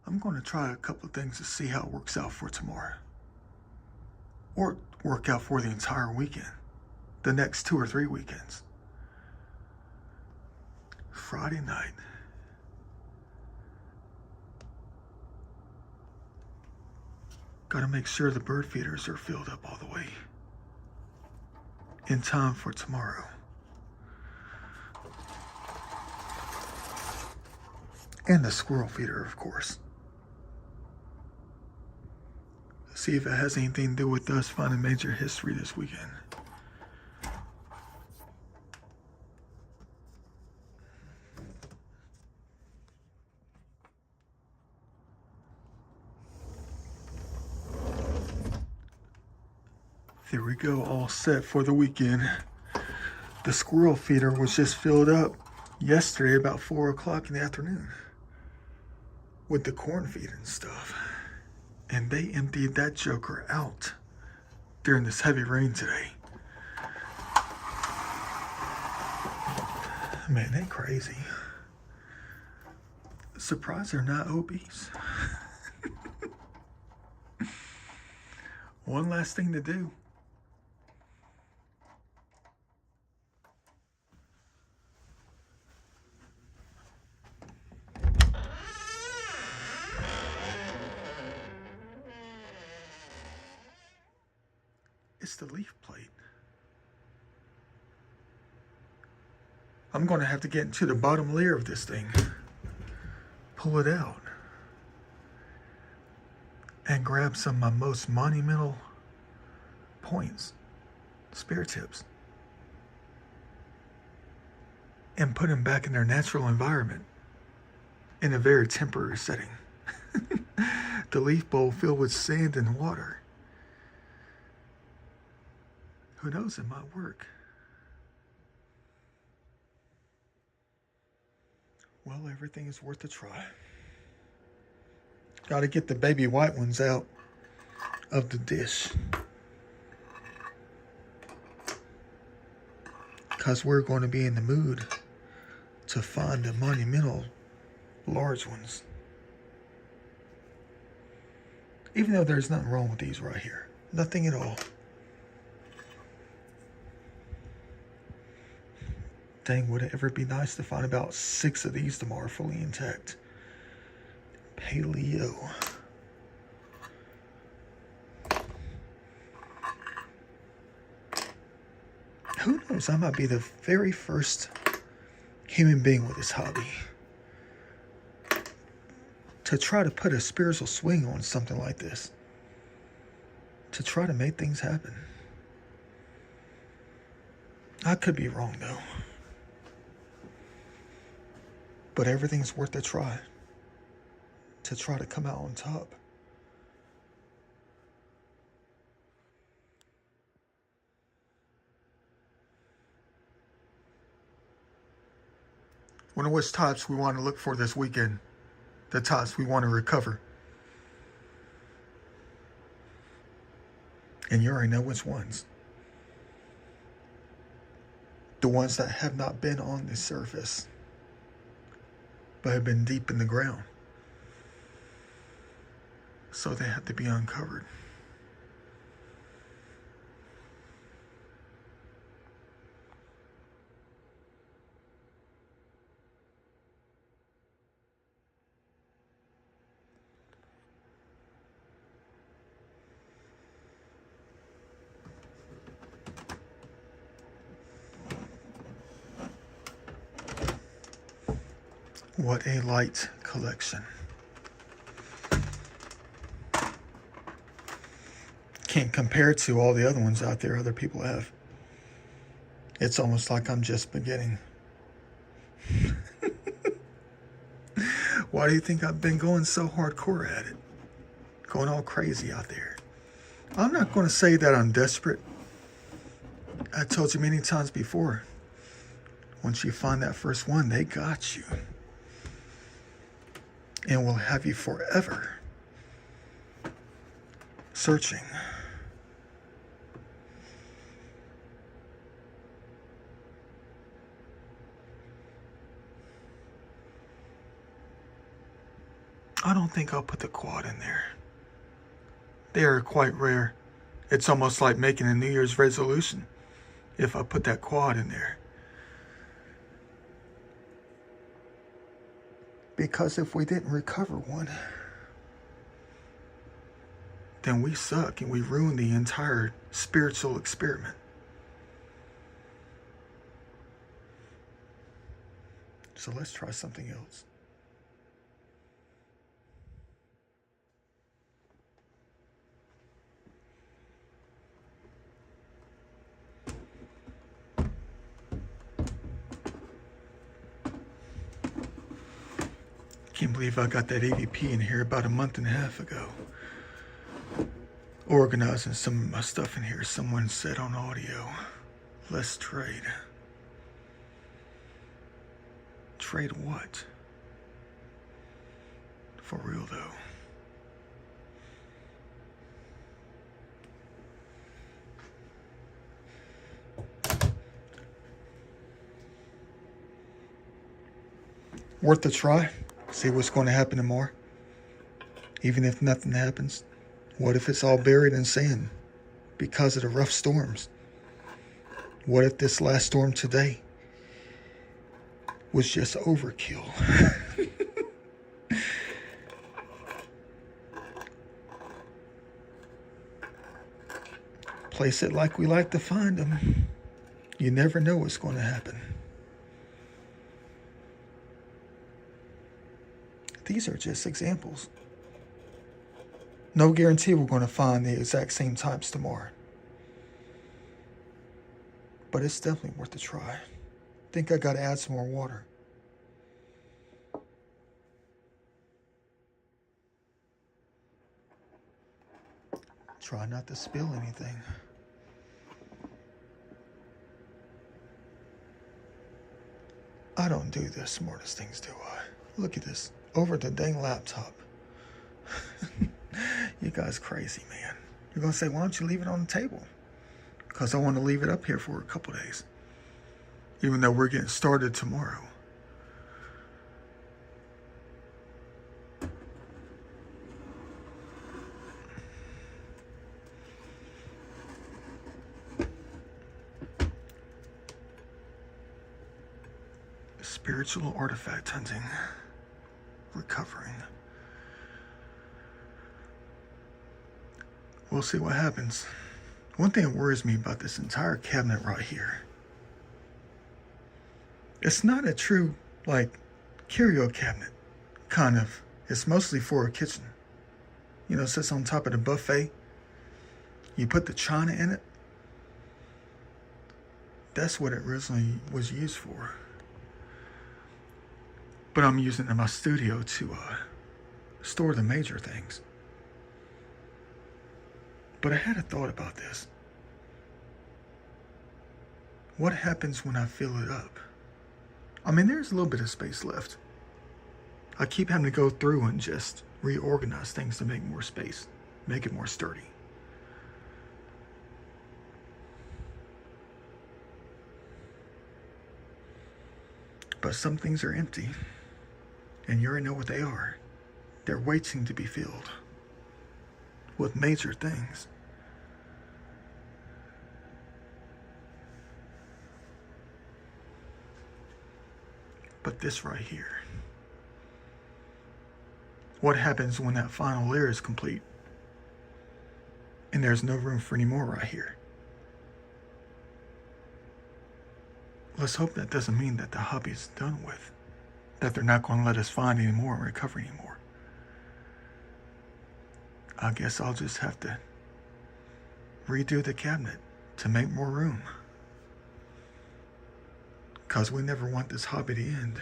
I'm going to try a couple of things to see how it works out for tomorrow. Or work out for the entire weekend. The next 2 or 3 weekends. Friday night. Gotta make sure the bird feeders are filled up all the way. In time for tomorrow. And the squirrel feeder, of course. See if it has anything to do with us finding major history this weekend. There we go, all set for the weekend. The squirrel feeder was just filled up yesterday about 4 o'clock in the afternoon with the corn feed and stuff. And they emptied that joker out during this heavy rain today. Man, they crazy. Surprised they're not obese. One last thing to do. It's the leaf plate. I'm going to have to get into the bottom layer of this thing, pull it out, and grab some of my most monumental points, spare tips, and put them back in their natural environment in a very temporary setting. The leaf bowl filled with sand and water. Who knows, it might work. Well, everything is worth a try. Got to get the baby white ones out of the dish. Because we're going to be in the mood to find the monumental large ones. Even though there's nothing wrong with these right here. Nothing at all. Dang, would it ever be nice to find about 6 of these tomorrow fully intact? Paleo. Who knows, I might be the very first human being with this hobby to try to put a spiritual swing on something like this. To try to make things happen. I could be wrong though. But everything's worth a try to come out on top. Wonder which types we want to look for this weekend. The types we want to recover. And you already know which ones. The ones that have not been on the surface, but have been deep in the ground. So they have to be uncovered. What a light collection. Can't compare it to all the other ones out there other people have. It's almost like I'm just beginning. Why do you think I've been going so hardcore at it? Going all crazy out there. I'm not going to say that I'm desperate. I told you many times before, once you find that first one, they got you. And will have you forever searching. I don't think I'll put the quad in there. They are quite rare. It's almost like making a New Year's resolution if I put that quad in there. Because if we didn't recover one, then we suck and we ruin the entire spiritual experiment. So let's try something else. Can't believe I got that EVP in here about a month and a half ago. Organizing some of my stuff in here, someone said on audio, let's trade. Trade what? For real though. Worth a try. See what's going to happen tomorrow. Even if nothing happens. What if it's all buried in sand because of the rough storms? What if this last storm today was just overkill? Place it like we like to find them. You never know what's going to happen. These are just examples. No guarantee we're going to find the exact same types tomorrow. But it's definitely worth a try. I think I got to add some more water. Try not to spill anything. I don't do the smartest things, do I? Look at this. Over the dang laptop. You guys crazy, man. You're going to say, why don't you leave it on the table? Because I want to leave it up here for a couple days. Even though we're getting started tomorrow. Spiritual artifact hunting. Recovering. We'll see what happens. One thing that worries me about this entire cabinet right here. It's not a true, curio cabinet, kind of. It's mostly for a kitchen. You know, it sits on top of the buffet. You put the china in it. That's what it originally was used for. But I'm using it in my studio to store the major things. But I had a thought about this. What happens when I fill it up? I mean, there's a little bit of space left. I keep having to go through and just reorganize things to make more space, make it more sturdy. But some things are empty, and you already know what they are. They're waiting to be filled with major things. But this right here, what happens when that final layer is complete and there's no room for any more right here? Let's hope that doesn't mean that the hobby's done with, that they're not going to let us find any more and recover any more. I guess I'll just have to redo the cabinet to make more room. Because we never want this hobby to end.